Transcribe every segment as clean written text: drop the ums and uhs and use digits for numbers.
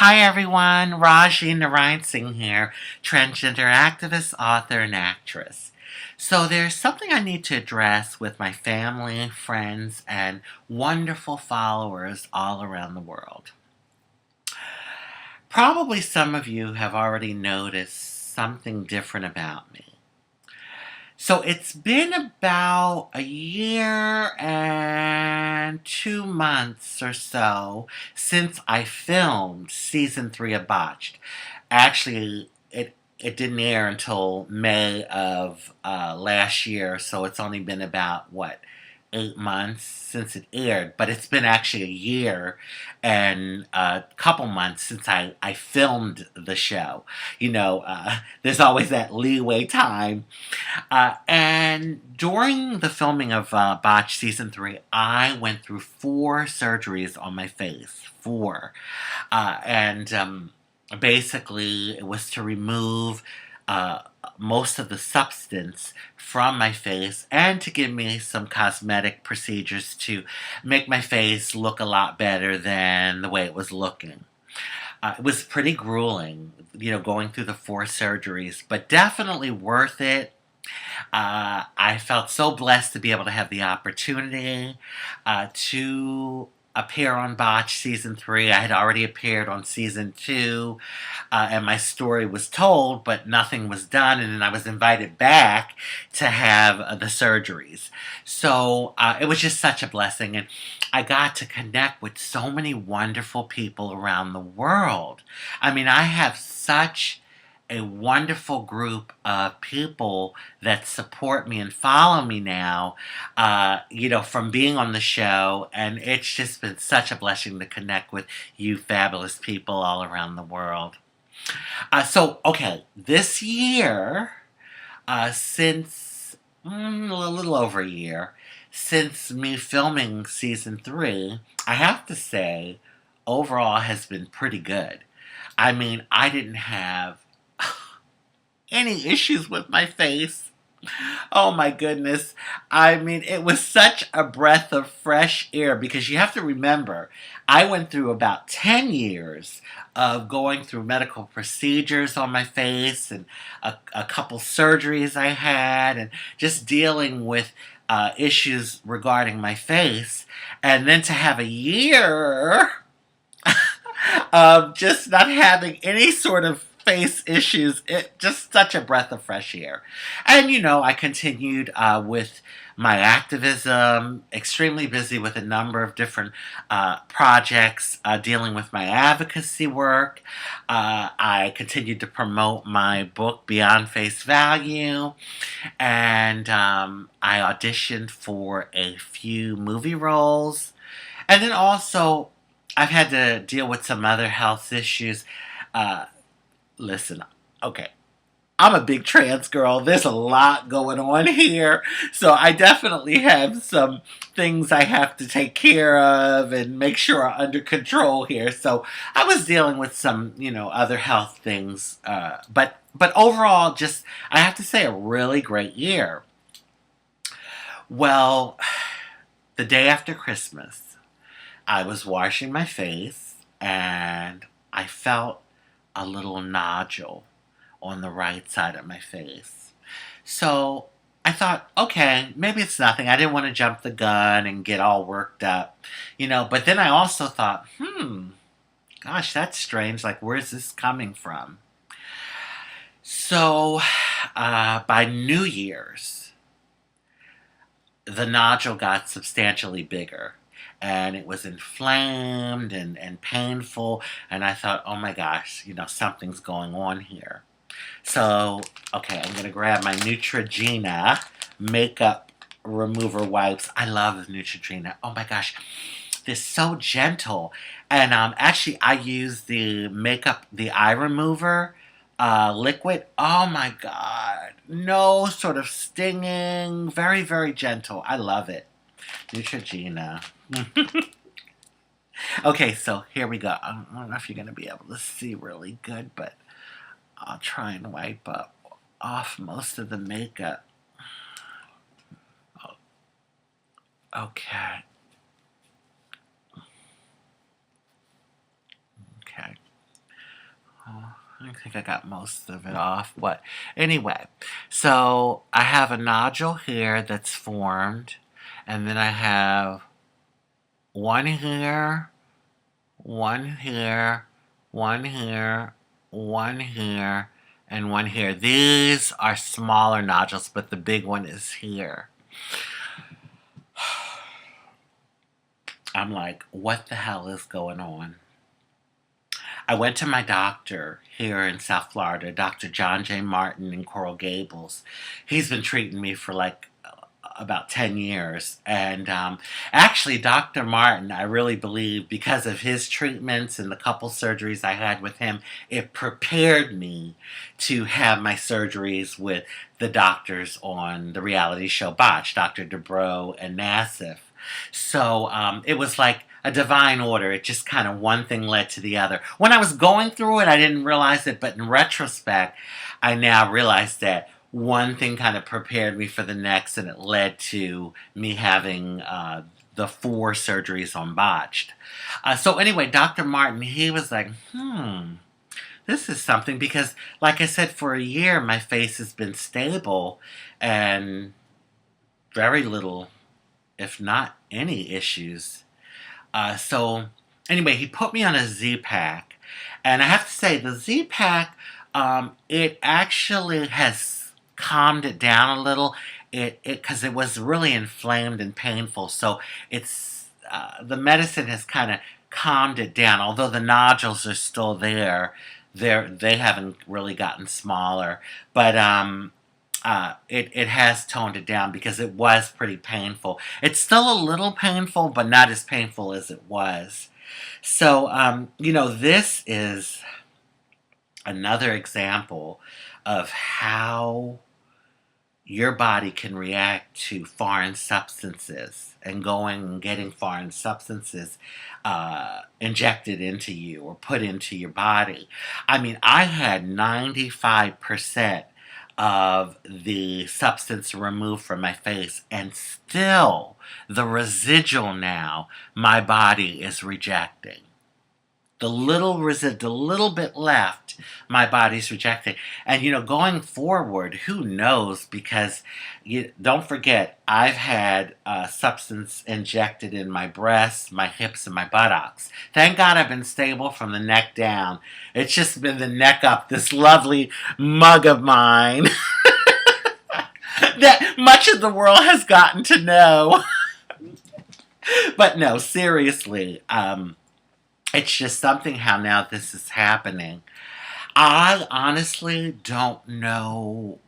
Hi everyone, Rajee Narinesingh here, transgender activist, author, and actress. So there's something I need to address with my family, friends, and wonderful followers all around the world. Probably some of you have already noticed something different about me. So it's been about a year and 2 months or so since I filmed season 3 of Botched. Actually, it didn't air until May of last year, so it's only been about, 8 months since it aired. But it's been actually a year and a couple months since I filmed the show. There's always that leeway time. And during the filming of Botch Season 3, I went through 4 surgeries on my face. Four. And basically, it was to remove uh, most of the substance from my face and to give me some cosmetic procedures to make my face look a lot better than the way it was looking. It was pretty grueling, going through the 4 surgeries, but definitely worth it. I felt so blessed to be able to have the opportunity to appear on Botch Season 3. I had already appeared on Season 2, and my story was told, but nothing was done, and then I was invited back to have the surgeries. So it was just such a blessing, and I got to connect with so many wonderful people around the world. I mean, I have such a wonderful group of people that support me and follow me now, from being on the show. And it's just been such a blessing to connect with you fabulous people all around the world. Okay, this year, since a little over a year, since me filming season 3, I have to say, overall has been pretty good. I mean, I didn't have any issues with my face. Oh my goodness. I mean, it was such a breath of fresh air because you have to remember, I went through about 10 years of going through medical procedures on my face and a couple surgeries I had and just dealing with issues regarding my face. And then to have a year of just not having any sort of face issues. It just such a breath of fresh air. And I continued with my activism, extremely busy with a number of different projects dealing with my advocacy work. I continued to promote my book, Beyond Face Value, and I auditioned for a few movie roles. And then also, I've had to deal with some other health issues. Uh, Listen, okay, I'm a big trans girl. There's a lot going on here. So I definitely have some things I have to take care of and make sure are under control here. So I was dealing with some, other health things. But overall, just, I have to say, a really great year. Well, the day after Christmas, I was washing my face and I felt a little nodule on the right side of my face. So I thought, okay, maybe it's nothing. I didn't want to jump the gun and get all worked up, But then I also thought, gosh, that's strange. Like, where's this coming from? So by New Year's, the nodule got substantially bigger. And it was inflamed and painful. And I thought, oh my gosh, something's going on here. So, okay, I'm going to grab my Neutrogena makeup remover wipes. I love Neutrogena. Oh my gosh, they're so gentle. And actually, I use the eye remover liquid. Oh my god. No sort of stinging. Very, very gentle. I love it. Neutrogena. Okay, so here we go. I don't know if you're going to be able to see really good, but I'll try and wipe off most of the makeup. Okay. Okay. I think I got most of it off. But anyway, so I have a nodule here that's formed, and then I have one here, one here, one here, one here, and one here. These are smaller nodules, but the big one is here. I'm like, what the hell is going on? I went to my doctor here in South Florida, Dr. John J. Martin in Coral Gables. He's been treating me for like about 10 years. And actually, Dr. Martin, I really believe, because of his treatments and the couple surgeries I had with him, it prepared me to have my surgeries with the doctors on the reality show Botched, Dr. Dubrow and Nassif. So it was like a divine order. It just kind of one thing led to the other. When I was going through it, I didn't realize it, but in retrospect, I now realize that one thing kind of prepared me for the next, and it led to me having the 4 surgeries on Botched. So anyway, Dr. Martin, he was like, this is something, because like I said, for a year, my face has been stable and very little, if not any, issues. So anyway, he put me on a Z-Pack, and I have to say, the Z-Pack, it actually has calmed it down a little. Because it was really inflamed and painful. So it's the medicine has kind of calmed it down. Although the nodules are still there, they haven't really gotten smaller. But it has toned it down, because it was pretty painful. It's still a little painful, but not as painful as it was. So this is another example of how your body can react to foreign substances, and going and getting foreign substances injected into you or put into your body. I mean, I had 95% of the substance removed from my face, and still the residual now my body is rejecting. The little bit left, my body's rejecting. And, going forward, who knows? Because don't forget, I've had substance injected in my breasts, my hips, and my buttocks. Thank God I've been stable from the neck down. It's just been the neck up, this lovely mug of mine that much of the world has gotten to know. But no, seriously, it's just something how now this is happening. I honestly don't know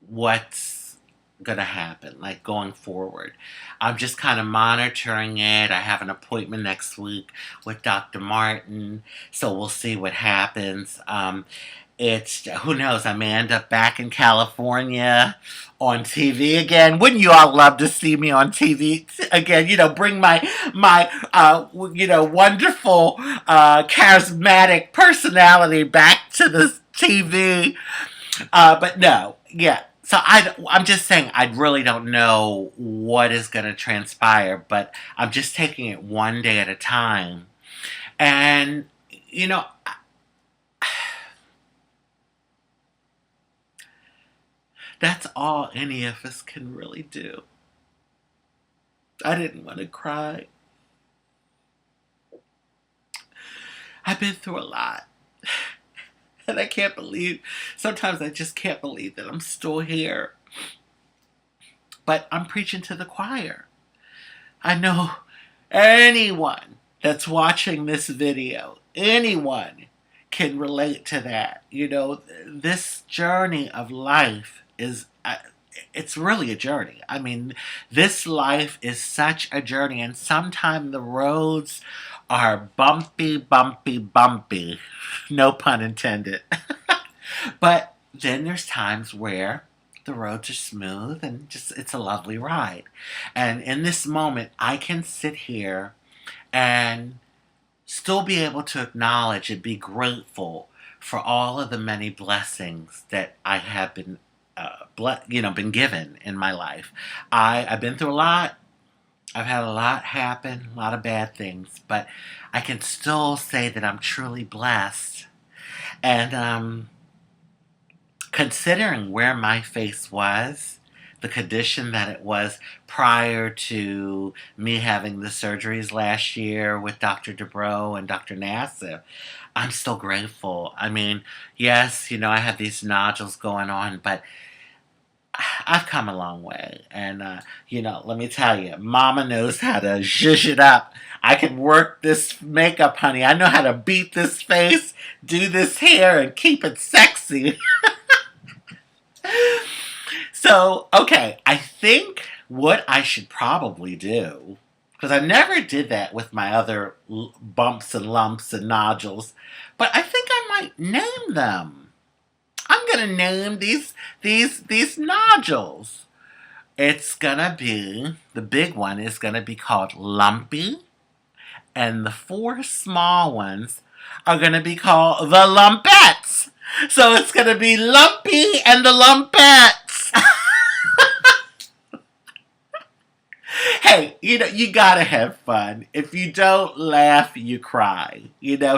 what's going to happen, like going forward. I'm just kind of monitoring it. I have an appointment next week with Dr. Martin, so we'll see what happens. Who knows, I may end up back in California on TV again. Wouldn't you all love to see me on TV again? Bring my wonderful, charismatic personality back to the TV. But no, yeah. So I'm just saying, I really don't know what is going to transpire, but I'm just taking it one day at a time. And, that's all any of us can really do. I didn't want to cry. I've been through a lot. And sometimes I just can't believe that I'm still here. But I'm preaching to the choir. I know anyone that's watching this video, anyone can relate to that. This journey of life it's really a journey. I mean, this life is such a journey, and sometimes the roads are bumpy, bumpy, bumpy. No pun intended. But then there's times where the roads are smooth and it's a lovely ride. And in this moment, I can sit here and still be able to acknowledge and be grateful for all of the many blessings that I have been been given in my life. I've been through a lot. I've had a lot happen, a lot of bad things, but I can still say that I'm truly blessed. And considering where my face was, the condition that it was prior to me having the surgeries last year with Dr. Dubrow and Dr. Nassif, I'm still grateful. I mean, yes, I have these nodules going on, but I've come a long way. And, let me tell you, Mama knows how to zhuzh it up. I can work this makeup, honey. I know how to beat this face, do this hair, and keep it sexy. So, okay, I think what I should probably do, because I never did that with my other bumps and lumps and nodules, but I think I might name them. I'm gonna name these nodules. It's gonna be, the big one is gonna be called Lumpy, and the four small ones are gonna be called the Lumpetes. So it's gonna be Lumpy and the Lumpetes. Hey, you gotta have fun. If you don't laugh, you cry.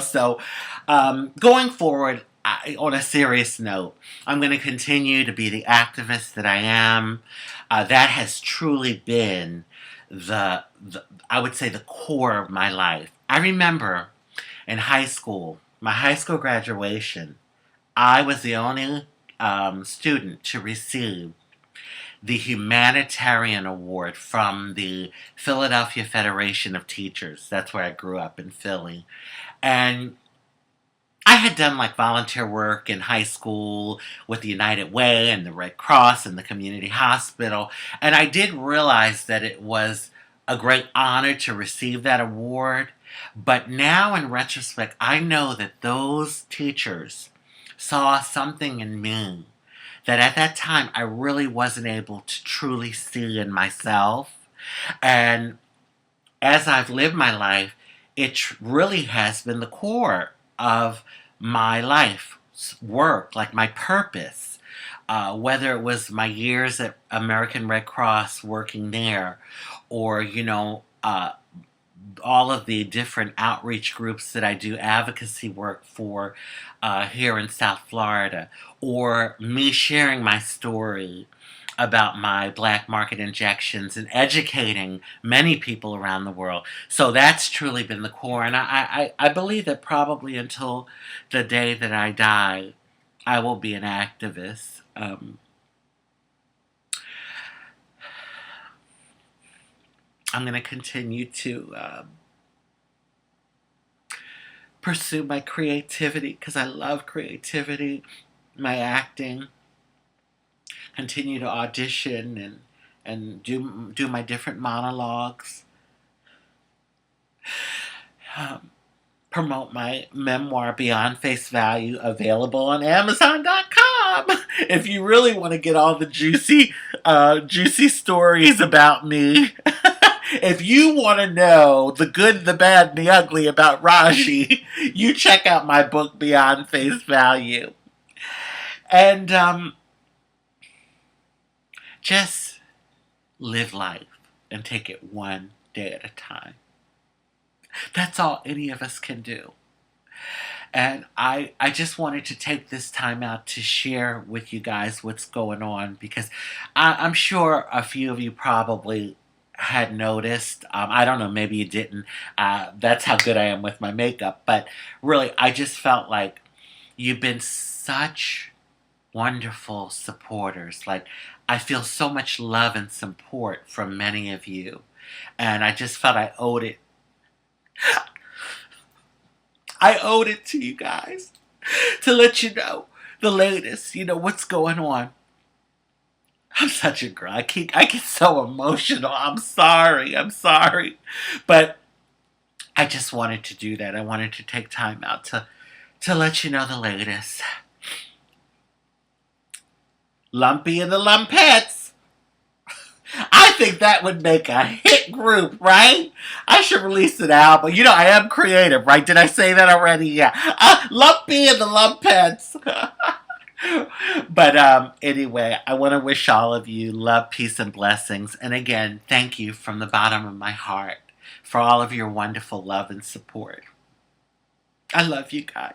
So going forward, on a serious note, I'm going to continue to be the activist that I am. That has truly been I would say, the core of my life. I remember in high school, my high school graduation, I was the only student to receive the Humanitarian Award from the Philadelphia Federation of Teachers. That's where I grew up, in Philly. And I had done like volunteer work in high school with the United Way and the Red Cross and the community hospital. And I did realize that it was a great honor to receive that award. But now in retrospect, I know that those teachers saw something in me that at that time I really wasn't able to truly see in myself. And as I've lived my life, it really has been the core of my life's work, like my purpose. Whether it was my years at American Red Cross working there, or, all of the different outreach groups that I do advocacy work for here in South Florida, or me sharing my story about my black market injections and educating many people around the world. So that's truly been the core. And I believe that probably until the day that I die, I will be an activist. I'm going to continue to pursue my creativity, because I love creativity, my acting, continue to audition and do my different monologues, promote my memoir Beyond Face Value, available on Amazon.com. If you really want to get all the juicy stories about me. If you want to know the good, the bad, and the ugly about Rajee, you check out my book Beyond Face Value. And just live life and take it one day at a time. That's all any of us can do. And I just wanted to take this time out to share with you guys what's going on, because I'm sure a few of you probably had noticed. I don't know, maybe you didn't. That's how good I am with my makeup. But really, I just felt like you've been such wonderful supporters. Like, I feel so much love and support from many of you. And I just felt I owed it. I owed it to you guys to let you know the latest, what's going on. I'm such a girl. I get so emotional. I'm sorry. But I just wanted to do that. I wanted to take time out to let you know the latest. Lumpy and the Lumpetes. I think that would make a hit group, right? I should release an album. I am creative, right? Did I say that already? Yeah. Lumpy and the Lumpetes. But anyway, I want to wish all of you love, peace, and blessings. And again, thank you from the bottom of my heart for all of your wonderful love and support. I love you guys.